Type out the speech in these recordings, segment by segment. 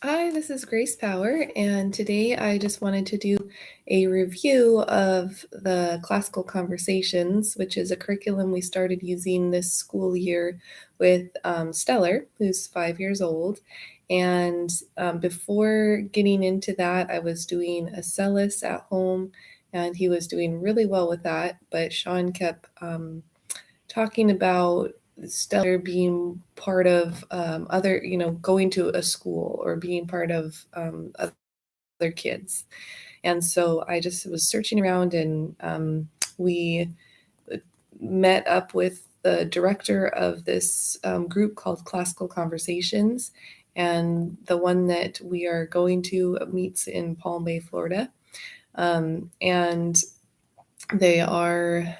Hi, this is Grace Power, and today I just wanted to do a review of the Classical Conversations, which is a curriculum we started using this school year with Stellar, who's 5 years old. And before getting into that, I was doing Acellus at home, and he was doing really well with that. But Sean kept talking about Stellar being part of other, going to a school or being part of other kids. And so I just was searching around and we met up with the director of this group called Classical Conversations. And the one that we are going to meets in Palm Bay, Florida. And they are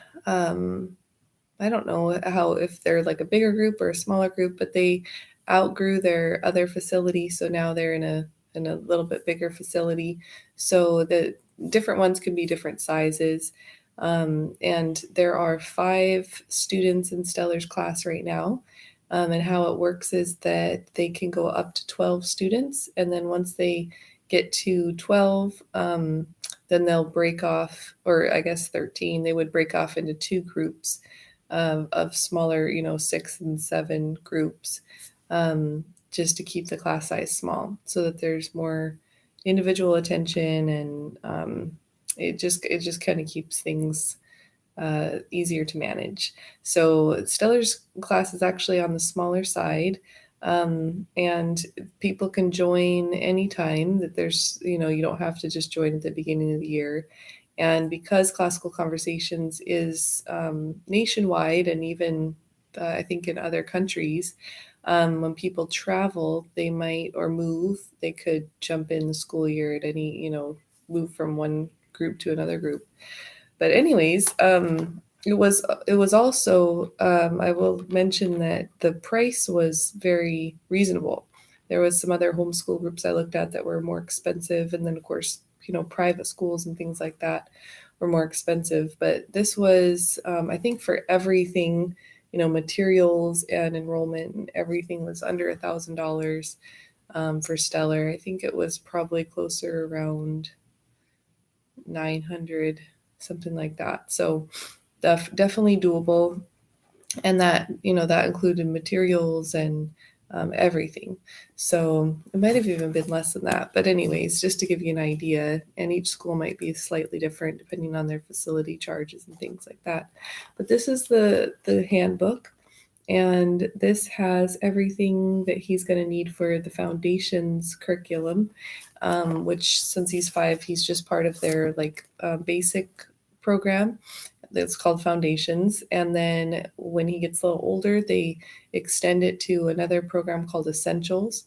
I don't know how if they're like a bigger group or a smaller group, but they outgrew their other facility, so now they're in a little bit bigger facility. So the different ones can be different sizes. And there are 5 students in Stellar's class right now. And how it works is that they can go up to 12 students, and then once they get to 12, then they'll break off, or I guess 13, they would break off into 2 groups of smaller, 6 and 7 groups, just to keep the class size small so that there's more individual attention and it just kind of keeps things easier to manage. So Stellar's class is actually on the smaller side. And people can join anytime that you don't have to just join at the beginning of the year. And because Classical Conversations is nationwide and even I think in other countries, when people travel, they might or move, they could jump in the school year at any, move from one group to another group. But anyways, it was also I will mention that the price was very reasonable. There was some other homeschool groups I looked at that were more expensive, and then of course private schools and things like that were more expensive. But this was I think for everything, materials and enrollment and everything was under $1,000 for Stellar. I think it was probably closer around 900, something like that. So definitely doable. And that included materials and everything. So it might have even been less than that. But anyways, just to give you an idea, and each school might be slightly different depending on their facility charges and things like that. But this is the handbook. And this has everything that he's going to need for the foundations curriculum, which since he's 5, he's just part of their basic program that's called Foundations. And then when he gets a little older, they extend it to another program called Essentials.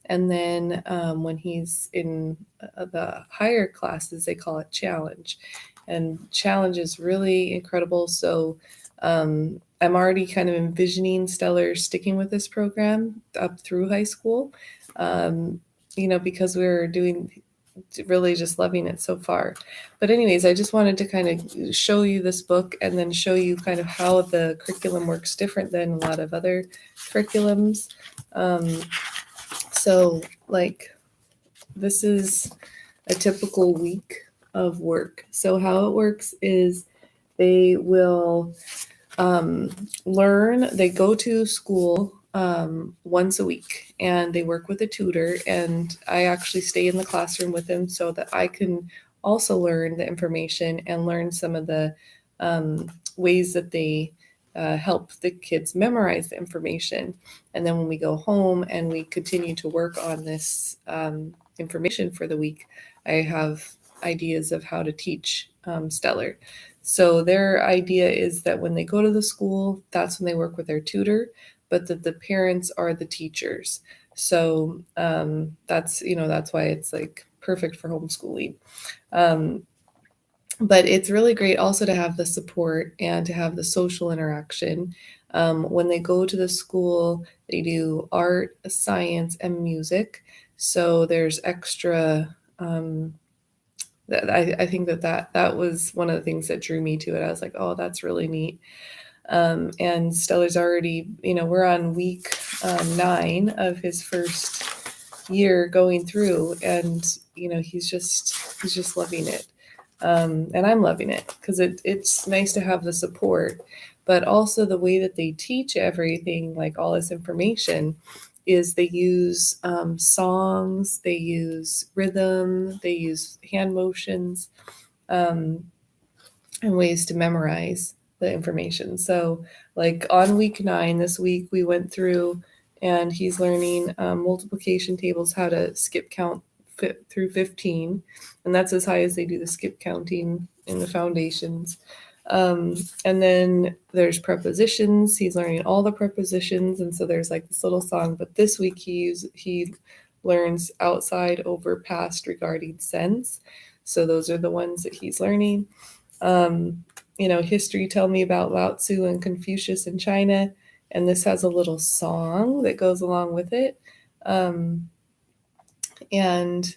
And then when he's in the higher classes, they call it Challenge. And Challenge is really incredible. So I'm already kind of envisioning Stellar sticking with this program up through high school, because we're doing really just loving it so far. But anyways, I just wanted to kind of show you this book and then show you kind of how the curriculum works different than a lot of other curriculums. So this is a typical week of work. So how it works is they will learn, they go to school once a week and they work with a tutor, and I actually stay in the classroom with them so that I can also learn the information and learn some of the ways that they help the kids memorize the information. And then when we go home and we continue to work on this information for the week, I have ideas of how to teach Stellar. So their idea is that when they go to the school, that's when they work with their tutor, but that the parents are the teachers. So that's why it's perfect for homeschooling. But it's really great also to have the support and to have the social interaction. When they go to the school, they do art, science, and music. So there's extra. I think that was one of the things that drew me to it. I was like, oh, that's really neat. And Stellar's already, we're on week 9 of his first year going through, and he's just loving it. And I'm loving it because it's nice to have the support, but also the way that they teach everything, like all this information, is they use songs, they use rhythm, they use hand motions, um, and ways to memorize the information. So, like on week 9 this week, we went through and he's learning multiplication tables, how to skip count through 15. And that's as high as they do the skip counting in the foundations. And then there's prepositions. He's learning all the prepositions. And so there's like this little song. But this week he learns outside, over, past, regarding, sense. So those are the ones that he's learning. History, tell me about Lao Tzu and Confucius in China. And this has a little song that goes along with it. And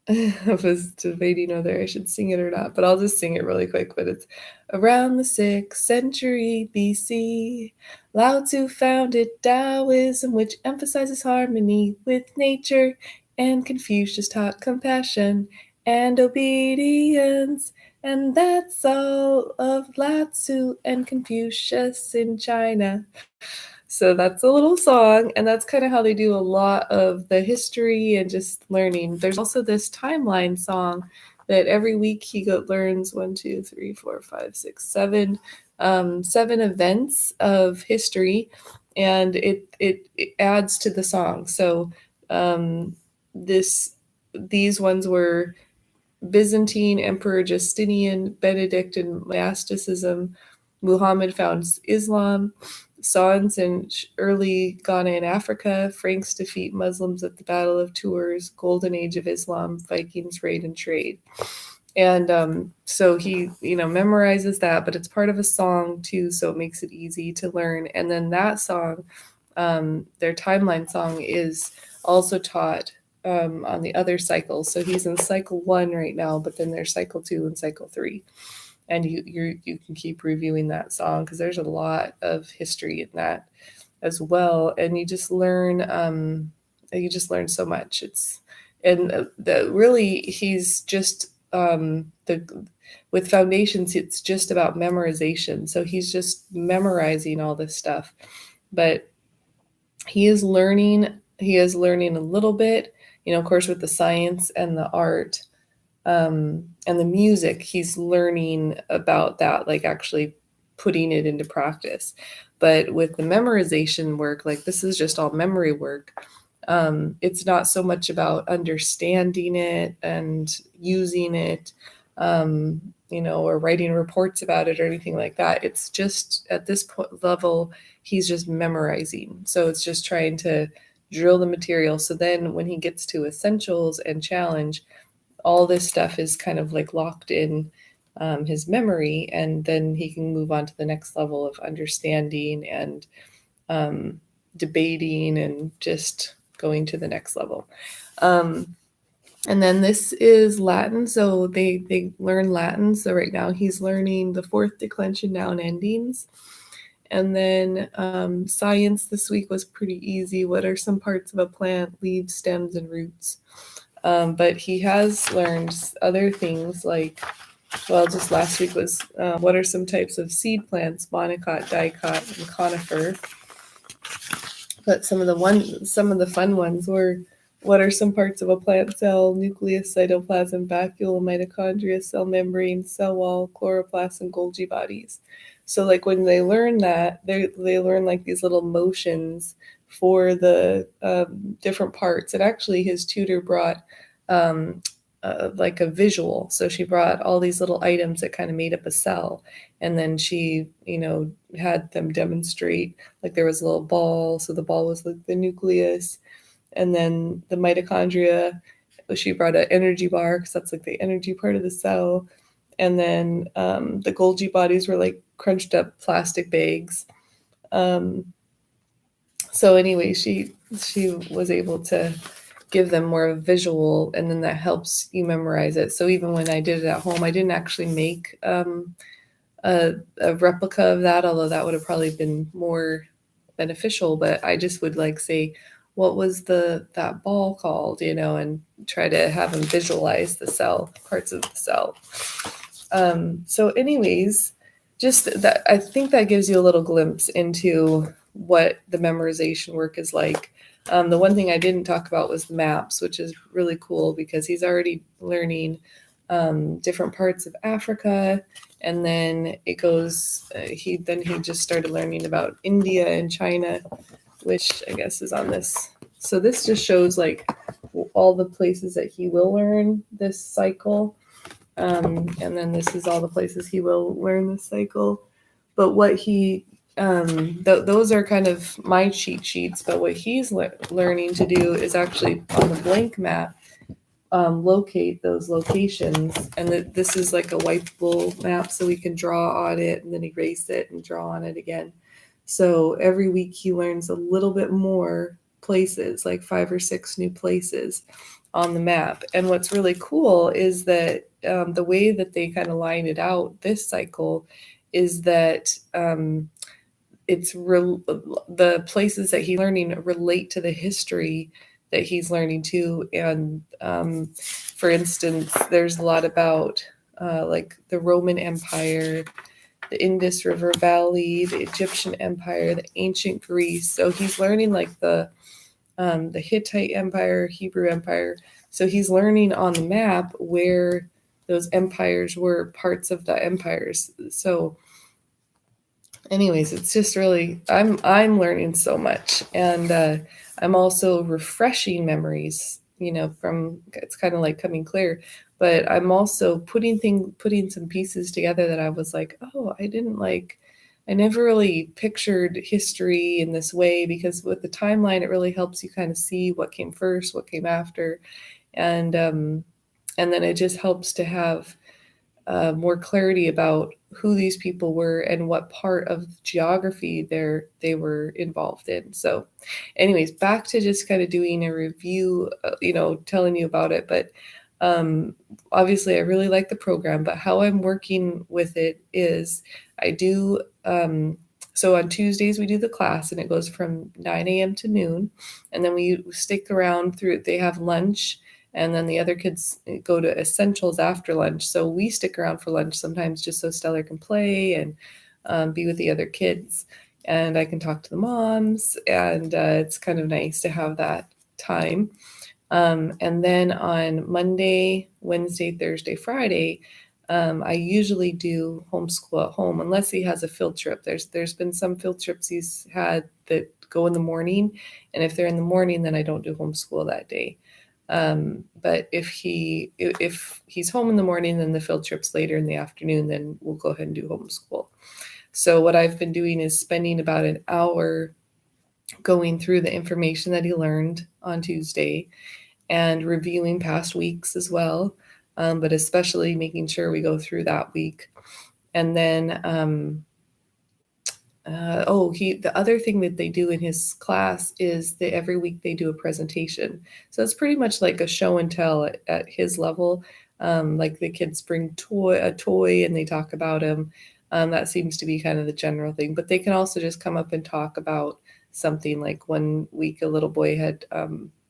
I was debating whether I should sing it or not, but I'll just sing it really quick. But it's around the 6th century BC, Lao Tzu founded Taoism, which emphasizes harmony with nature, and Confucius taught compassion and obedience. And that's all of Lao Tzu and Confucius in China. So that's a little song, and that's kind of how they do a lot of the history and just learning. There's also this timeline song that every week he learns 1, 2, 3, 4, 5, 6, 7, 7 events of history, and it adds to the song. So these ones were Byzantine Emperor Justinian, Benedict and monasticism, Muhammad founds Islam, Songs in early Ghana and Africa, Franks defeat Muslims at the Battle of Tours, Golden Age of Islam, Vikings raid and trade. And so he, memorizes that, but it's part of a song too, so it makes it easy to learn. And then that song, their timeline song, is also taught on the other cycles. So he's in cycle 1 right now, but then there's cycle 2 and cycle 3. And you can keep reviewing that song because there's a lot of history in that as well, and you just learn so much. He's just with foundations, it's just about memorization. So he's just memorizing all this stuff, but he is learning a little bit, of course, with the science and the art. And the music, he's learning about that, like actually putting it into practice. But with the memorization work, like this is just all memory work. It's not so much about understanding it and using it, or writing reports about it or anything like that. It's just at this level, he's just memorizing. So it's just trying to drill the material. So then when he gets to essentials and challenge, all this stuff is kind of like locked in his memory, and then he can move on to the next level of understanding and debating and just going to the next level. And then this is Latin, so they learn Latin. So right now he's learning the 4th declension noun endings. And then science this week was pretty easy. What are some parts of a plant? Leaves, stems, and roots. But he has learned other things like, just last week was what are some types of seed plants? Monocot, dicot, and conifer. But some of the fun ones were, what are some parts of a plant cell? Nucleus, cytoplasm, vacuole, mitochondria, cell membrane, cell wall, chloroplast, and Golgi bodies. So like when they learn that, they learn like these little motions for the different parts. And actually his tutor brought like a visual. So she brought all these little items that kind of made up a cell. And then she, had them demonstrate, like there was a little ball. So the ball was like the nucleus. And then the mitochondria, she brought an energy bar because that's like the energy part of the cell. And then the Golgi bodies were like crunched up plastic bags. So anyway, she was able to give them more of a visual, and then that helps you memorize it. So even when I did it at home, I didn't actually make a replica of that, although that would have probably been more beneficial. But I just would like say, what was that ball called, and try to have them visualize the cell, parts of the cell. So anyways, just that, I think that gives you a little glimpse into what the memorization work is like. The one thing I didn't talk about was the maps, which is really cool because he's already learning different parts of Africa, and then it goes. He just started learning about India and China, which I guess is on this. So this just shows like all the places that he will learn this cycle. And then this is all the places he will learn this cycle. But what he, those are kind of my cheat sheets, but what he's learning to do is actually on the blank map, locate those locations. And this is like a wipeable map, so we can draw on it and then erase it and draw on it again. So every week he learns a little bit more places, like 5 or 6 new places on the map. And what's really cool is that the way that they kind of line it out this cycle is that the places that he's learning relate to the history that he's learning too. And for instance, there's a lot about like the Roman Empire, the Indus River Valley, the Egyptian Empire, the ancient Greece. So he's learning like the Hittite Empire, Hebrew Empire. So he's learning on the map where those empires were parts of the empires. So anyways, it's just really, I'm learning so much, and I'm also refreshing memories, from, it's kind of like coming clear, but I'm also putting some pieces together that I was like, oh, I never really pictured history in this way, because with the timeline, it really helps you kind of see what came first, what came after, and then it just helps to have more clarity about who these people were and what part of geography they were involved in. So anyways, back to just kind of doing a review, telling you about it. But obviously I really like the program, but how I'm working with it is I do, so on Tuesdays we do the class, and it goes from 9 a.m. to noon, and then we stick around through, they have lunch, and then the other kids go to essentials after lunch. So we stick around for lunch sometimes just so Stellar can play and be with the other kids. And I can talk to the moms. And it's kind of nice to have that time. And then on Monday, Wednesday, Thursday, Friday, I usually do homeschool at home, unless he has a field trip. There's been some field trips he's had that go in the morning. And if they're in the morning, then I don't do homeschool that day. But if he's home in the morning, then the field trip's later in the afternoon, then we'll go ahead and do homeschool. So what I've been doing is spending about an hour going through the information that he learned on Tuesday and reviewing past weeks as well, but especially making sure we go through that week. And then the other thing that they do in his class is that every week they do a presentation. So it's pretty much like a show and tell at his level. Like the kids bring a toy and they talk about him. That seems to be kind of the general thing, but they can also just come up and talk about something. Like one week, a little boy had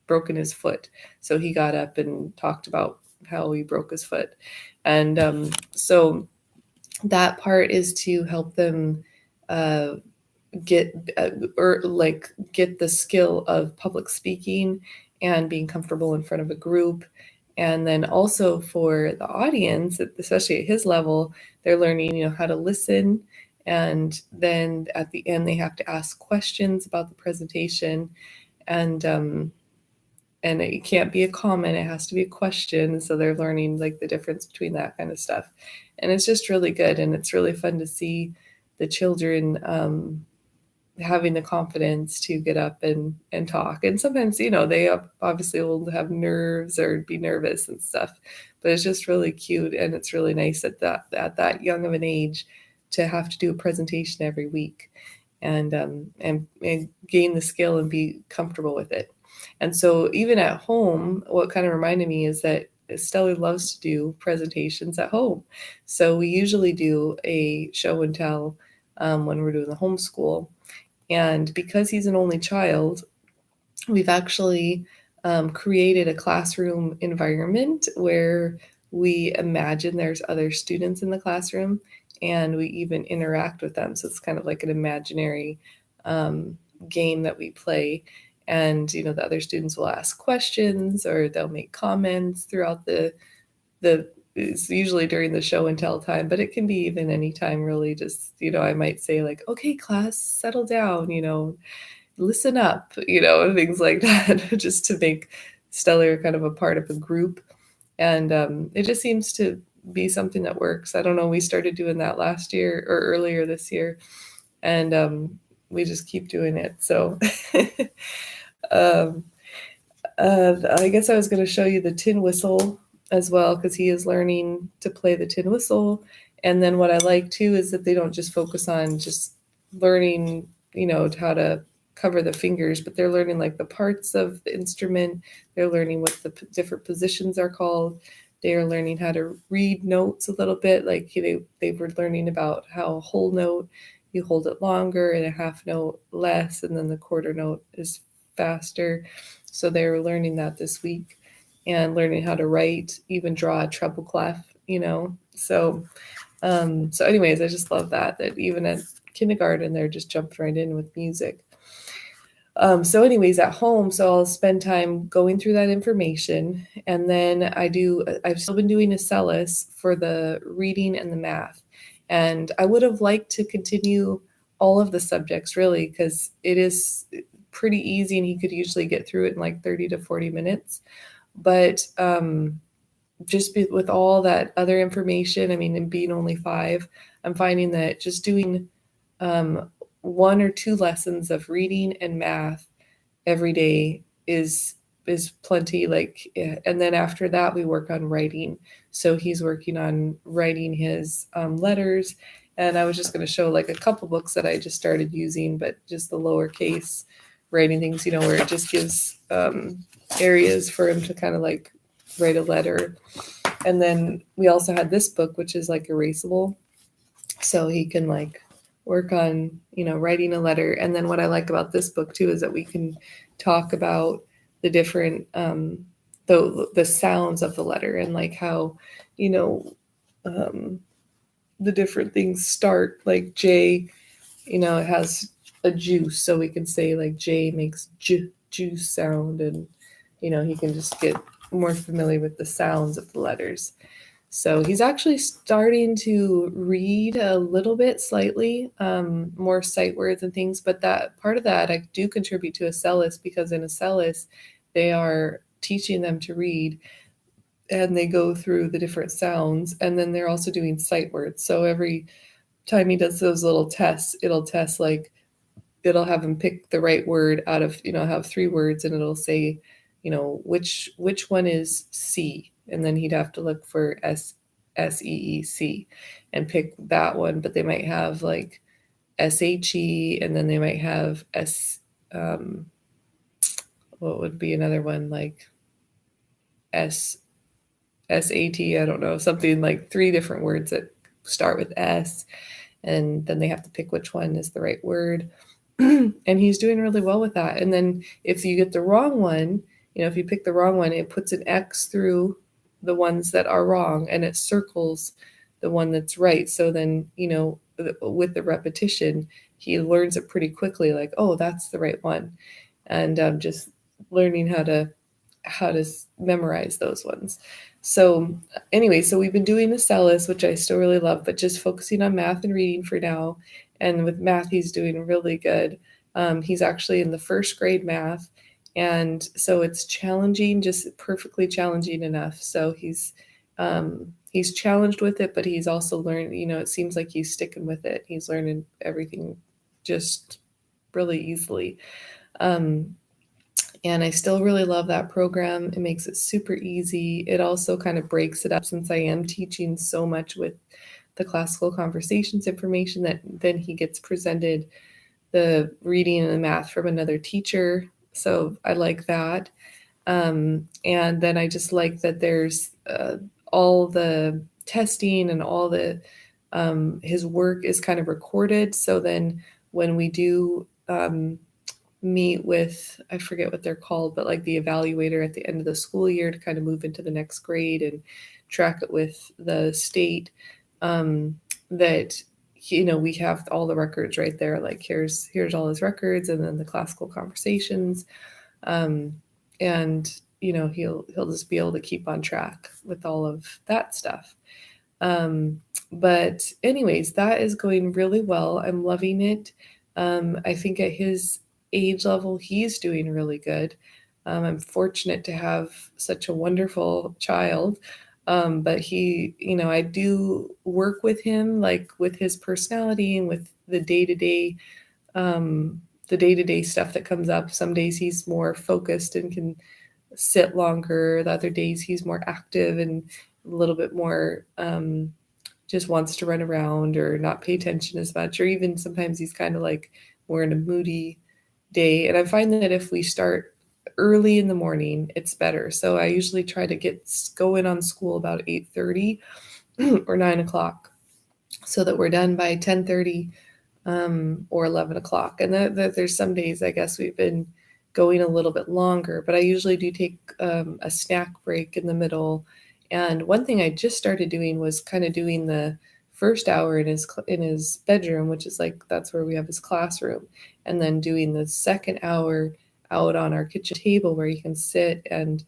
broken his foot. So he got up and talked about how he broke his foot. And so that part is to help them get get the skill of public speaking and being comfortable in front of a group. And then also for the audience, especially at his level, they're learning, how to listen. And then at the end, they have to ask questions about the presentation. And it can't be a comment, it has to be a question. So they're learning like the difference between that kind of stuff. And it's just really good. And it's really fun to see the children having the confidence to get up and talk. And sometimes, they obviously will have nerves or be nervous and stuff, but it's just really cute. And it's really nice at that young of an age to have to do a presentation every week and gain the skill and be comfortable with it. And so even at home, what kind of reminded me is that Stellar loves to do presentations at home. So we usually do a show and tell when we're doing the homeschool. And because he's an only child, we've actually created a classroom environment where we imagine there's other students in the classroom and we even interact with them. So it's kind of like an imaginary um, game that we play. And the other students will ask questions or they'll make comments throughout the it's usually during the show and tell time, but it can be even any time really. Just I might say like, okay, class, settle down, listen up, and things like that, just to make Stellar kind of a part of a group. And it just seems to be something that works. I don't know. We started doing that last year or earlier this year, and we just keep doing it. So um, I guess I was going to show you the tin whistle as well because he is learning to play the tin whistle. And then what I like too is that they don't just focus on just learning, how to cover the fingers, but they're learning like the parts of the instrument. They're learning what the different positions are called. They are learning how to read notes a little bit. Like they were learning about how a whole note, you hold it longer and a half note less, and then the quarter note is faster. So they were learning that this week and learning how to write, even draw a treble clef. So anyways, I just love that even at kindergarten, they're just jumped right in with music. So anyways, at home, so I'll spend time going through that information. And then I've still been doing Acellus for the reading and the math. And I would have liked to continue all of the subjects really, because it is pretty easy and he could usually get through it in like 30 to 40 minutes. But with all that other information, I mean, and being only 5, I'm finding that just doing um, 1 or 2 lessons of reading and math every day is plenty. Like, and then after that, we work on writing. So he's working on writing his letters. And I was just going to show like a couple books that I just started using, but just the lowercase writing things, where it just gives areas for him to kind of like write a letter. And then we also had this book, which is like erasable. So he can like work on, writing a letter. And then what I like about this book too is that we can talk about the different the sounds of the letter and like how, um, the different things start. Like J, it has a juice, so we can say like J makes juice sound, and he can just get more familiar with the sounds of the letters. So he's actually starting to read a little bit slightly, more sight words and things, but that part of that I do contribute to Acellus, because in Acellus they are teaching them to read and they go through the different sounds, and then they're also doing sight words. So every time he does those little tests, it'll test like it'll have him pick the right word out of, have 3 words, and it'll say, which one is C, and then he'd have to look for SEEC and pick that one. But they might have like SHE, and then they might have what would be another one, like S SAT, I don't know, something like 3 different words that start with S, and then they have to pick which one is the right word. And he's doing really well with that. And then if you get the wrong one, if you pick the wrong one, it puts an X through the ones that are wrong and it circles the one that's right. So then, with the repetition, he learns it pretty quickly, like, oh, that's the right one. And just learning how to memorize those ones. So anyway, so we've been doing the Acellus, which I still really love, but just focusing on math and reading for now. And with math, he's doing really good. He's actually in the 1st grade math. And so it's challenging, just perfectly challenging enough. So he's challenged with it, but he's also learned, it seems like he's sticking with it. He's learning everything just really easily. And I still really love that program. It makes it super easy. It also kind of breaks it up, since I am teaching so much with the classical conversations information, that then he gets presented the reading and the math from another teacher. So I like that. And then I just like that there's all the testing and all the his work is kind of recorded. So then when we do meet with, I forget what they're called, but like the evaluator at the end of the school year to kind of move into the next grade and track it with the state. That we have all the records right there. Like here's all his records, and then the classical conversations, and he'll just be able to keep on track with all of that stuff. But anyways, that is going really well. I'm loving it. I think at his age level, he's doing really good. I'm fortunate to have such a wonderful child. But I do work with him, like with his personality and with the day to day stuff that comes up. Some days he's more focused and can sit longer. The other days he's more active and a little bit more just wants to run around or not pay attention as much. Or even sometimes he's kind of like more in a moody day. And I find that if we start early in the morning, it's better. So I usually try to go in on school about 8:30 or 9 o'clock, so that we're done by 10:30 or 11 o'clock. And there's some days, I guess, we've been going a little bit longer, but I usually do take a snack break in the middle. And one thing I just started doing was kind of doing the first hour in his bedroom, which is like that's where we have his classroom, and then doing the second hour out on our kitchen table where he can sit. And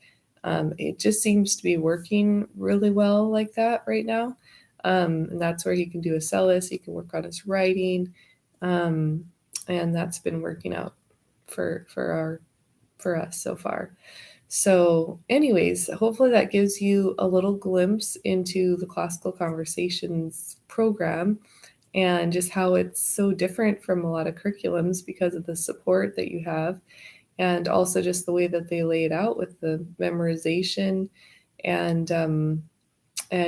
it just seems to be working really well like that right now. And that's where he can do Acellus, he can work on his writing, um, and that's been working out for us so far. So, anyways, hopefully that gives you a little glimpse into the Classical Conversations program and just how it's so different from a lot of curriculums because of the support that you have, and also just the way that they lay it out with the memorization, and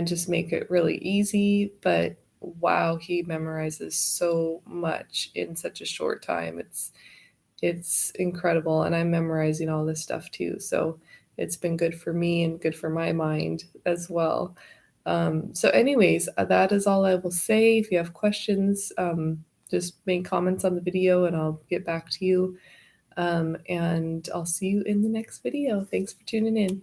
just make it really easy. But wow, he memorizes so much in such a short time. It's incredible, and I'm memorizing all this stuff too. So it's been good for me and good for my mind as well. So, anyways, that is all I will say. If you have questions, just make comments on the video and I'll get back to you. And I'll see you in the next video. Thanks for tuning in.